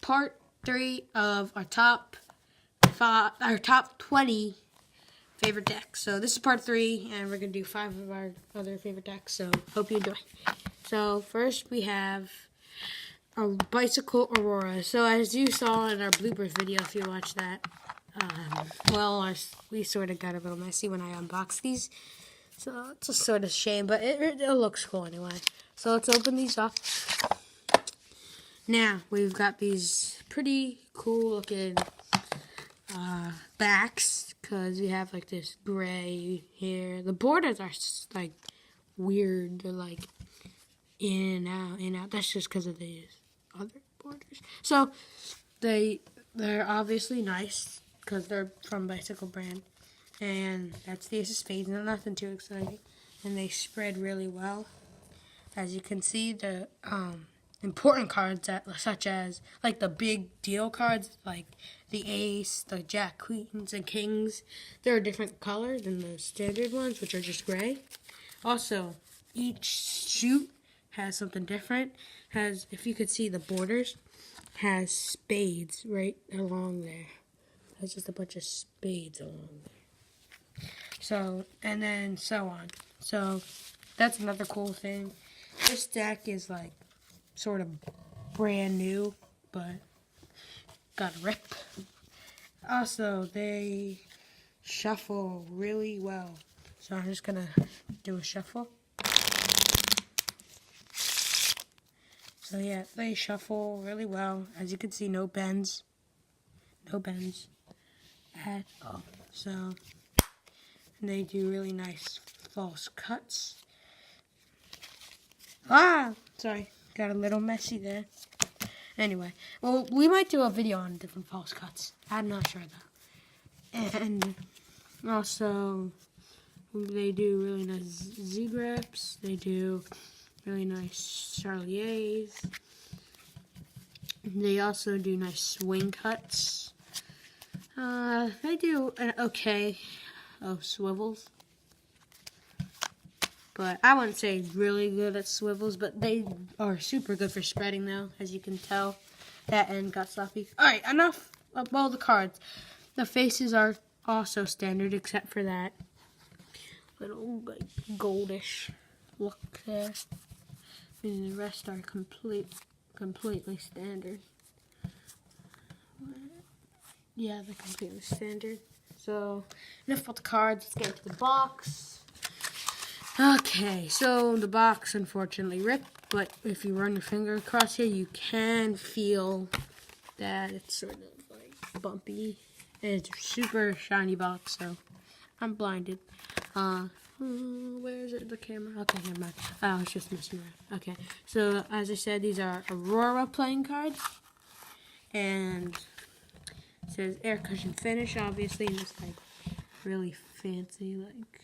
part 3 of our top 20 favorite decks. So this is part 3, and we're gonna do 5 of our other favorite decks. So hope you enjoy. So first we have a Bicycle Aurora. So as you saw in our bloopers video, if you watched that, we sort of got a little messy when I unboxed these. So it's a sort of shame, but it looks cool anyway. So let's open these up. Now we've got these pretty cool looking backs, because we have like this gray here. The borders are like weird. They're like in and out, in and out. That's just because of these other borders. So they're obviously nice because they're from Bicycle brand, and that's the Ace of Spades. Nothing too exciting, and they spread really well. As you can see, the important cards such as like the big deal cards, like the Ace, the Jack, Queens, and Kings, they're a different color than the standard ones, which are just gray. Also, each shoot has something different. If you could see the borders, has spades right along there. There's just a bunch of spades along there. So, and then so on. So, that's another cool thing. This deck is like sort of brand new, but got a rip. Also, they shuffle really well. So I'm just gonna do a shuffle. So yeah, they shuffle really well. As you can see, no bends. No bends at all. So they do really nice false cuts. Sorry, got a little messy there. Anyway, well, we might do a video on different false cuts. I'm not sure though. And also, they do really nice Z-grips. They do really nice Charliers. They also do nice swing cuts. They do an okay swivels. But I wouldn't say really good at swivels, but they are super good for spreading though, as you can tell. That end got sloppy. Alright, enough of all the cards. The faces are also standard except for that little like goldish look there. And the rest are completely standard. Yeah, they're completely standard. So, enough about the cards. Let's get into the box. Okay, so the box unfortunately ripped, but if you run your finger across here, you can feel that it's sort of like bumpy. And it's a super shiny box, so I'm blinded. Where is it? The camera? Okay, never mind. I was just messing around. Okay, so as I said, these are Aurora playing cards, and it says air cushion finish, obviously, and it's like really fancy, like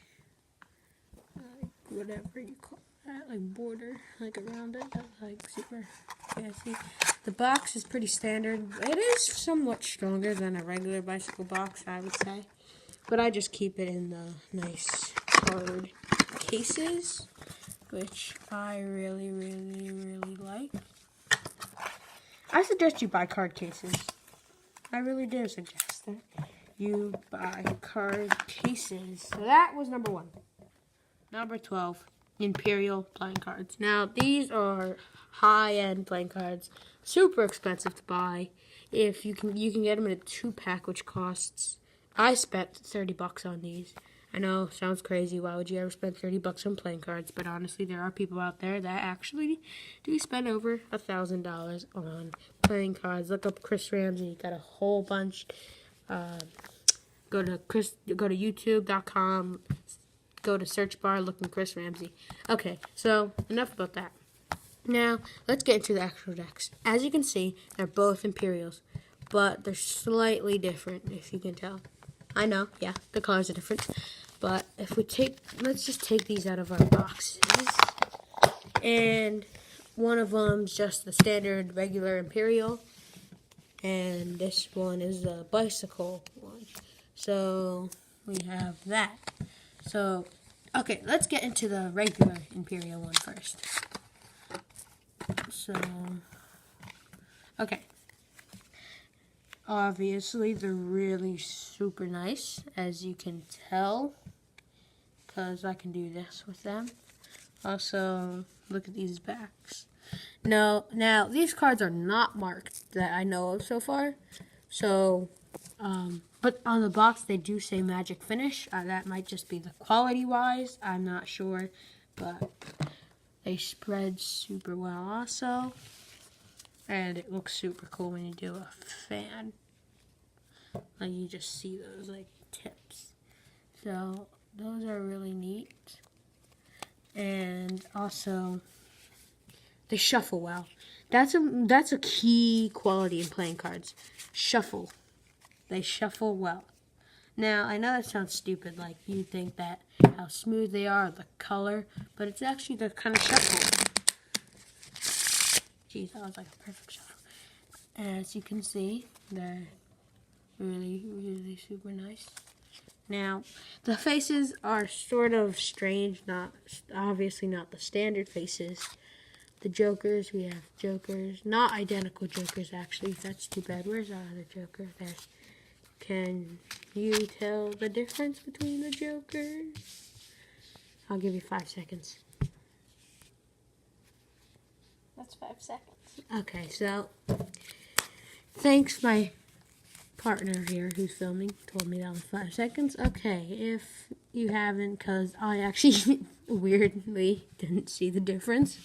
whatever you call that, like border, like around it, that's like super fancy. The box is pretty standard. It is somewhat stronger than a regular bicycle box, I would say, but I just keep it in the nice card cases, which I really like. I suggest you buy card cases. I really do suggest that you buy card cases. So that was number 1. Number 12, Imperial playing cards. Now, these are high-end playing cards, super expensive to buy. If you can get them in a 2-pack, which costs. I spent $30 on these. I know, sounds crazy. Why would you ever spend $30 on playing cards? But honestly, there are people out there that actually do spend over $1,000 on playing cards. Look up Chris Ramsey. Got a whole bunch. Go to YouTube.com. Go to search bar, look in Chris Ramsey. Okay, so enough about that. Now, let's get into the actual decks. As you can see, they're both Imperials, but they're slightly different, if you can tell. I know, yeah, the colors are different. But if we let's just take these out of our boxes. And one of them's just the standard regular Imperial, and this one is the bicycle one. So, we have that. So, okay, let's get into the regular Imperial one first. So, okay. Obviously, they're really super nice, as you can tell, because I can do this with them. Also, look at these backs. No, now, these cards are not marked that I know of so far. So, but on the box, they do say Magic Finish. That might just be the quality-wise. I'm not sure, but they spread super well also. And it looks super cool when you do a fan. Like, you just see those, like, tips. So, those are really neat. And also, they shuffle well. That's a key quality in playing cards. Shuffle. They shuffle well. Now, I know that sounds stupid, like you think that how smooth they are, the color, but it's actually the kind of shuffle. Geez, that was like a perfect shuffle. As you can see, they're really, really super nice. Now, the faces are sort of strange, obviously not the standard faces. The Jokers, we have Jokers, not identical Jokers actually, that's too bad. Where's our other Joker? There. Can you tell the difference between the Jokers? I'll give you 5 seconds. That's 5 seconds. Okay, so thanks my partner here who's filming told me that was 5 seconds. Okay, if you haven't, because I actually weirdly didn't see the difference.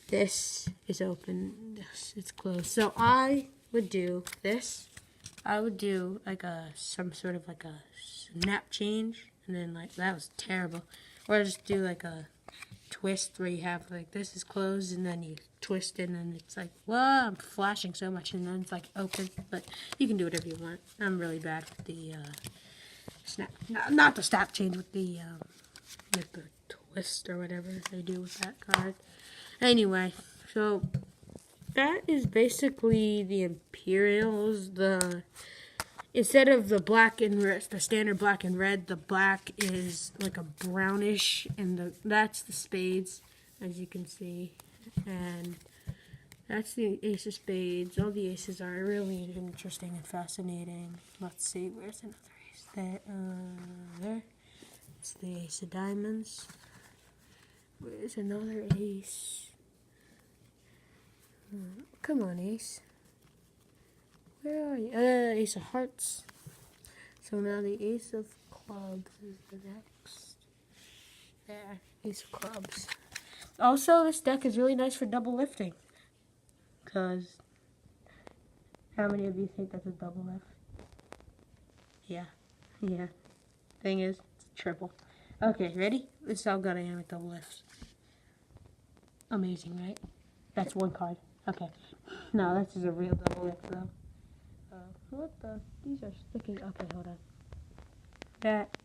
This is open, this is closed. So I would do this. I would do like some sort of like a snap change, and then like that was terrible. Or just do like a twist where you have like this is closed and then you twist it and it's like, whoa, I'm flashing so much, and then it's like open. But you can do whatever you want. I'm really bad with the snap, not the snap change, with the twist or whatever they do with that card. Anyway, so that is basically the Imperials. Instead of the black and red, the standard black and red, the black is like a brownish, and that's the spades, as you can see, and that's the ace of spades. All the aces are really interesting and fascinating. Let's see, where's another ace? There. It's the ace of diamonds. Where's another ace? Come on, ace. Where are you? Ace of hearts. So now the ace of clubs is the next. There, ace of clubs. Also, this deck is really nice for double lifting. Because, how many of you think that's a double lift? Yeah. Thing is, it's a triple. Okay, ready? This is how good I am at double lifts. Amazing, right? That's one card. Okay. No, this is a real double lift, though. What the? These are sticking. Okay, hold on. That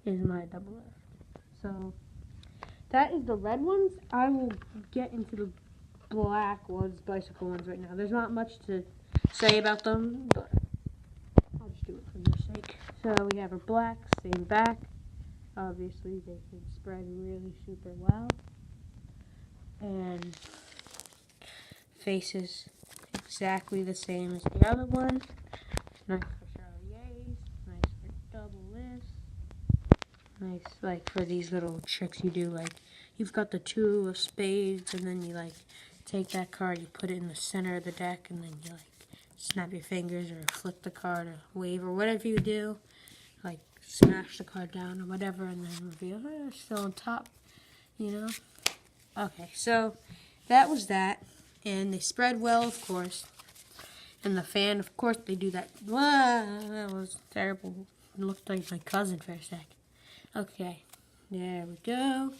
is my double lift. So, that is the red ones. I will get into the black ones, bicycle ones right now. There's not much to say about them, but I'll just do it for your sake. So, we have our black, same back. Obviously, they can spread really super well. And faces exactly the same as the other one. Nice for Charliers, nice for double lifts. Nice, like, for these little tricks you do, like, you've got the 2 of spades, and then you, like, take that card, you put it in the center of the deck, and then you, like, snap your fingers, or flip the card, or wave, or whatever you do. Like, smash the card down, or whatever, and then reveal, oh, it's still on top, you know? Okay, so that was that, and they spread well, of course, and the fan, of course, they do that. Wow, that was terrible. It looked like my cousin for a sec. Okay, there we go.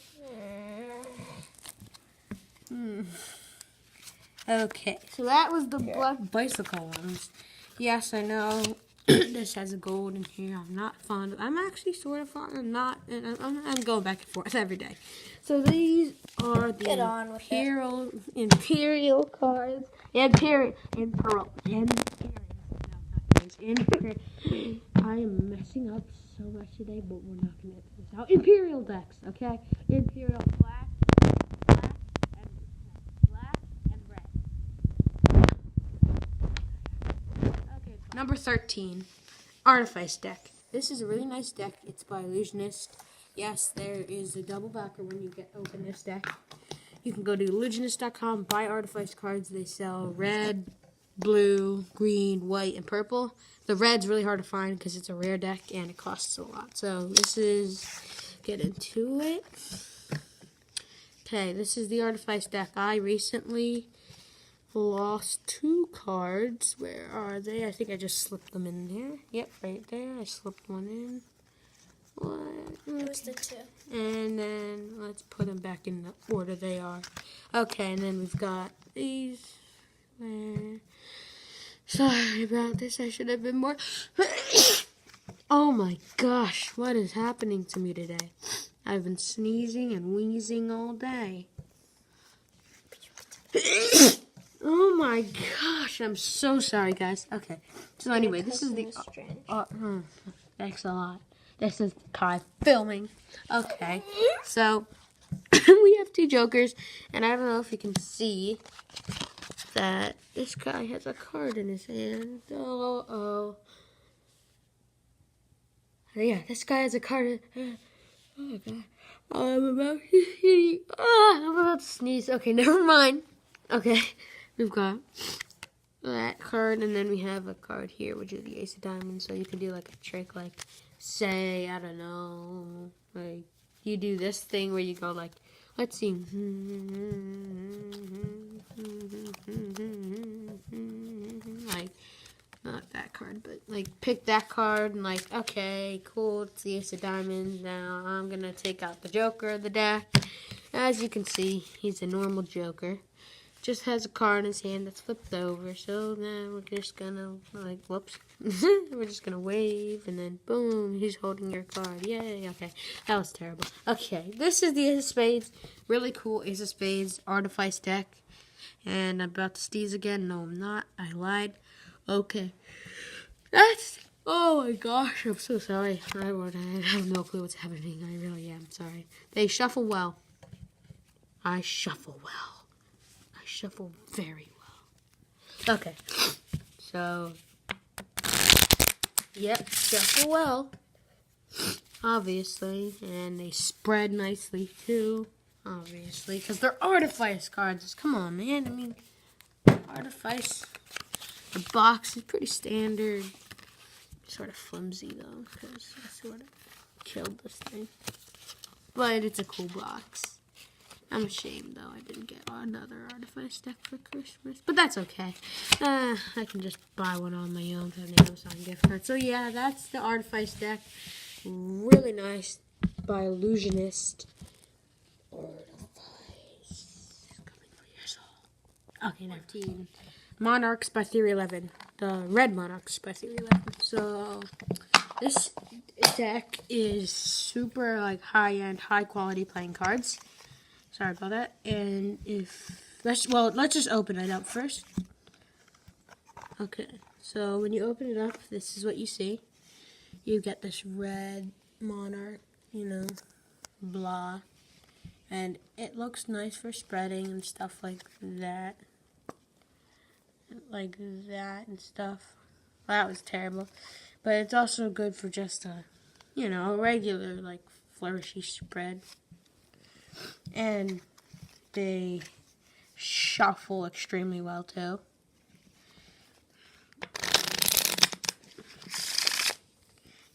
Okay, so that was the black bicycle ones. Yes, I know this has a gold in here. I'm not fond of. I'm actually sort of fond. I'm not. I'm going back and forth every day. So these are the Imperial cards. Imperial. I am messing up so much today, but we're not going to edit this out. Imperial decks, okay? Imperial black and red. number 13, Artifice deck. This is a really nice deck. It's by Illusionist. Yes, there is a double backer when you open this deck. You can go to illusionist.com, buy Artifice cards. They sell red, blue, green, white, and purple. The red's really hard to find because it's a rare deck and it costs a lot. So this is, get into it. Okay, this is the Artifice deck. I recently lost 2 cards. Where are they? I think I just slipped them in there. Yep, right there. I slipped one in. It was the 2. And then let's put them back in the order they are. Okay, and then we've got these. Sorry about this. I should have been more. Oh my gosh, what is happening to me today? I've been sneezing and wheezing all day. Oh my gosh, I'm so sorry, guys. Okay, so anyway, this is the. Thanks a lot. This is Kai filming. Okay, so we have 2 jokers, and I don't know if you can see that this guy has a card in his hand. Oh. Yeah, this guy has a card. Oh god. I'm about to sneeze. Okay, never mind. Okay, we've got that card, and then we have a card here, which is the Ace of Diamonds. So you can do like a trick, like say, I don't know, like you do this thing where you go like, let's see, like not that card, but like pick that card and like, okay, cool, it's the Ace of Diamonds. Now I'm gonna take out the Joker of the deck. As you can see, he's a normal Joker. Just has a card in his hand that's flipped over. So then we're just gonna like, whoops, we're just gonna wave, and then boom, he's holding your card. Yay! Okay, that was terrible. Okay, this is the Ace of Spades. Really cool Ace of Spades Artifice deck. And I'm about to sneeze again. No, I'm not. I lied. Okay. Oh my gosh, I'm so sorry. I have no clue what's happening. I really am sorry. They shuffle well. I shuffle well. I shuffle very well. Okay. So, yep, shuffle well. Obviously. And they spread nicely too. Obviously. Because they're Artifice cards. Come on, man. I mean, Artifice. The box is pretty standard. Sort of flimsy though, because I sort of killed this thing. But it's a cool box. I'm ashamed though I didn't get another Artifice deck for Christmas. But that's okay. I can just buy one on my own for an Amazon gift card. So yeah, that's the Artifice deck. Really nice by Illusionist. Artifice. Coming for your soul. Okay, 19. Monarchs by Theory 11. The Red Monarchs by Theory 11. So, this deck is super like high-end, high-quality playing cards. Sorry about that. And let's just open it up first. Okay. So, when you open it up, this is what you see. You get this red monarch, blah. And it looks nice for spreading and stuff like that. Like that and stuff. Well, that was terrible. But it's also good for just a regular, like, flourishy spread. And they shuffle extremely well, too.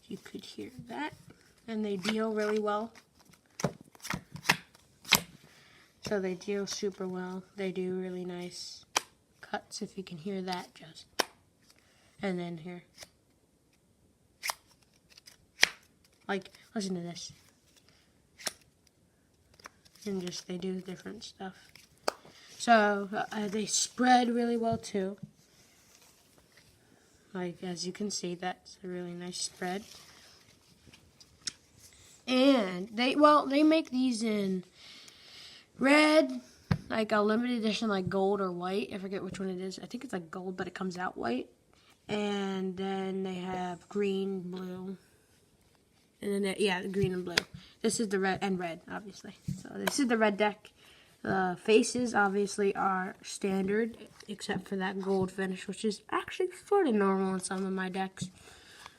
You could hear that. And they deal really well. So they deal super well. They do really nice cuts, if you can hear that, just. And then here. Like, listen to this. And just, they do different stuff. So, they spread really well, too. Like, as you can see, that's a really nice spread. And, they make these in red, like a limited edition, like gold or white. I forget which one it is. I think it's like gold, but it comes out white. And then they have green, blue. And then, green and blue. This is the red, and red, obviously. So this is the red deck. The faces obviously are standard, except for that gold finish, which is actually sort of normal on some of my decks.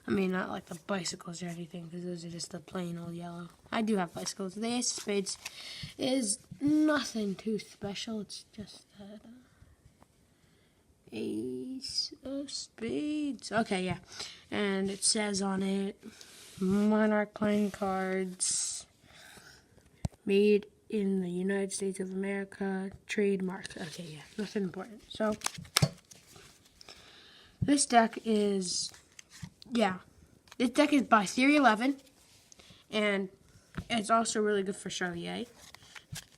I mean, not like the bicycles or anything, because those are just the plain old yellow. I do have bicycles. The Ace of Spades is nothing too special. It's just that Ace of Spades. Okay, yeah. And it says on it, Monarch playing cards made in the United States of America, trademark. Okay, yeah, nothing important. So, this deck is, yeah, this deck is by Theory 11, and it's also really good for Charlier.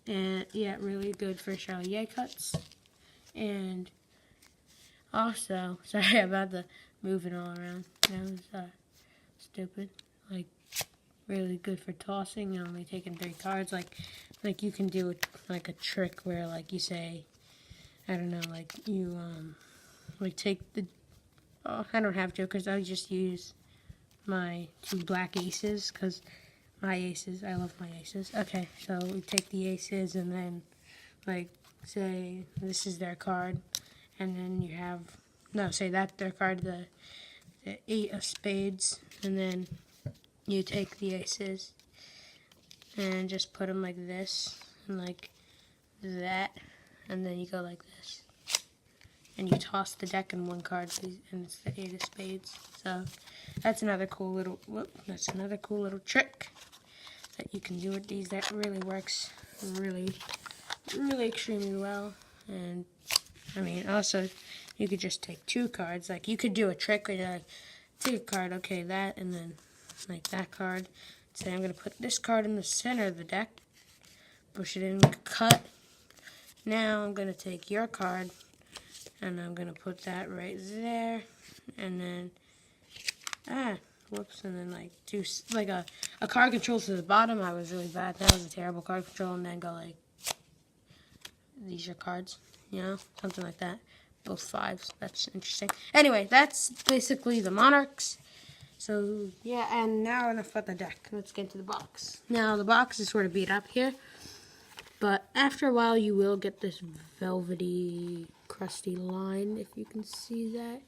And, yeah, really good for Charlier cuts. And also, sorry about the moving all around. That was stupid. Like, really good for tossing and only taking 3 cards. Like you can do like a trick where, like, you say, I don't know, like you like take the. Oh, I don't have jokers. I just use my 2 black aces because my aces. I love my aces. Okay, so we take the aces and then, like, say this is their card, and then you have say that's their card, the 8 of spades, and then you take the aces and just put them like this and like that, and then you go like this, and you toss the deck in 1 card, and it's the 8 of spades. So that's another cool little trick that you can do with these that really works really extremely well. And I mean, also you could just take 2 cards. Like, you could do a trick where you like take a card, okay, that, and then like that card. Say I'm going to put this card in the center of the deck, push it in, cut. Now I'm going to take your card, and I'm going to put that right there, and then, whoops, and then like do like a card control to the bottom. I was really bad. That was a terrible card control, and then go like, these are cards, you know, something like that. Both 5s. That's interesting. Anyway, that's basically the Monarchs. So, yeah, and now enough about the deck. Let's get into the box. Now, the box is sort of beat up here, but after a while you will get this velvety, crusty line, if you can see that.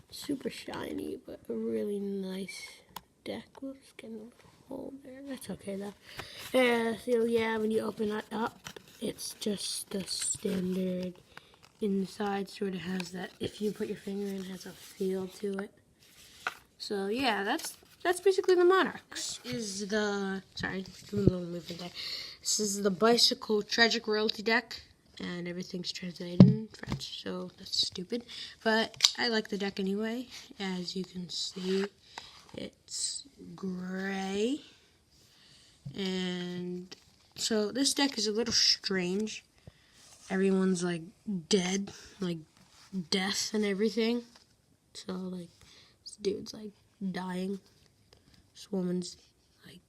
Super shiny, but a really nice deck. Whoops, getting a little hole there. That's okay, though. Yeah, so, yeah, when you open it up, it's just the standard inside. Sort of has that, if you put your finger in, it has a feel to it. So yeah, that's basically the Monarchs. Is the sorry, a little movement there. This is the Bicycle Tragic Royalty deck, and everything's translated in French, so that's stupid. But I like the deck anyway. As you can see, it's gray, and so this deck is a little strange. Everyone's like dead, like death and everything. So like, this dude's like dying. This woman's like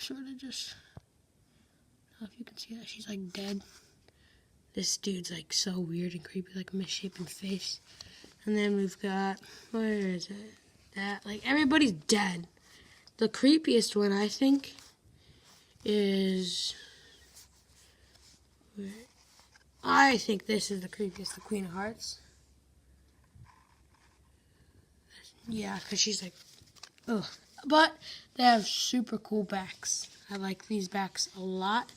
sort of just, I don't know if you can see that, she's like dead. This dude's like so weird and creepy, like a misshapen face. And then we've got, where is it? That, like, everybody's dead. The creepiest one, I think, is, I think this is the creepiest, the Queen of Hearts. Yeah, because she's like, ugh. But they have super cool backs. I like these backs a lot.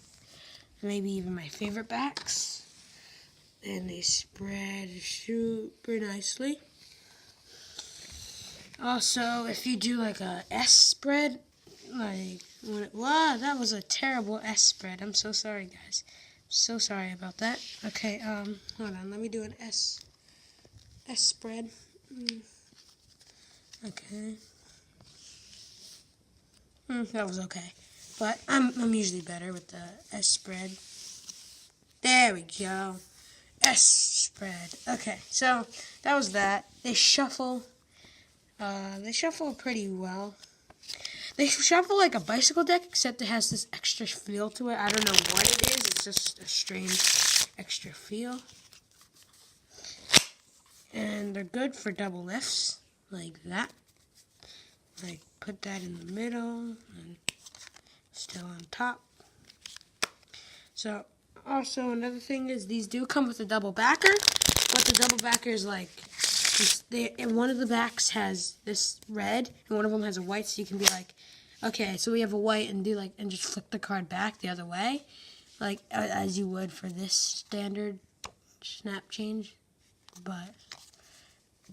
Maybe even my favorite backs. And they spread super nicely. Also, if you do like a S spread, like, wow, that was a terrible S spread. I'm so sorry, guys. So sorry about that. Okay, hold on. Let me do an S spread. Okay. That was okay. But I'm usually better with the S spread. There we go. S spread. Okay, so that was that. They shuffle. They shuffle pretty well. They shuffle like a bicycle deck, except it has this extra feel to it. I don't know what it is. It's just a strange extra feel. And they're good for double lifts, like that. Like, put that in the middle and still on top. So, also another thing is these do come with a double backer, but the double backer is like, and one of the backs has this red, and one of them has a white, so you can be like, okay, so we have a white, and do like, and just flip the card back the other way, like as you would for this standard snap change, but.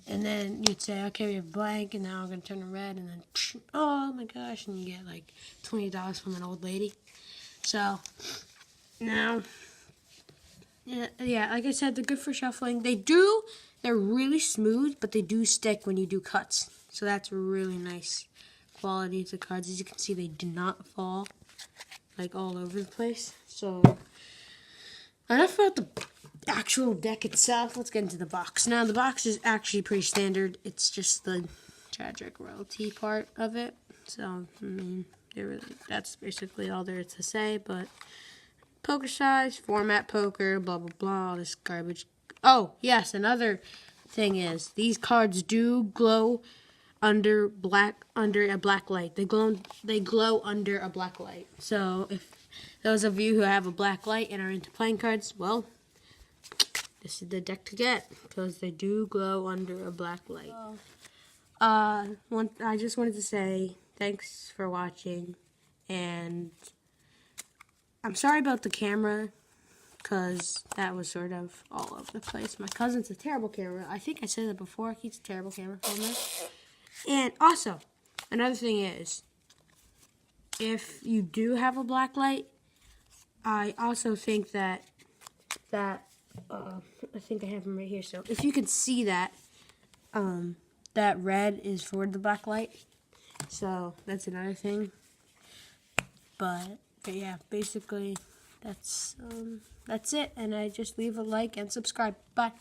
And then you'd say, okay, we have blank, and now I'm going to turn to red, and then, oh my gosh, and you get like $20 from an old lady. So, now, yeah, like I said, they're good for shuffling. They're really smooth, but they do stick when you do cuts. So that's really nice quality to the cards. As you can see, they do not fall, like, all over the place. So, enough about the actual deck itself. Let's get into the box. Now, the box is actually pretty standard. It's just the tragic royalty part of it. So, I mean, that's basically all there is to say. But poker size, format poker, blah, blah, blah, all this garbage. Oh, yes, another thing is these cards do glow under a black light. They glow under a black light. So, if those of you who have a black light and are into playing cards, well, this is the deck to get, because they do glow under a black light. I just wanted to say thanks for watching, and I'm sorry about the camera, because that was sort of all over the place. My cousin's a terrible camera. I think I said that before. He's a terrible camera filmer. And also, another thing is, if you do have a black light, I also think that I think I have them right here. So if you can see that, that red is for the black light. So that's another thing. But yeah, basically that's it. And I just leave a like and subscribe. Bye.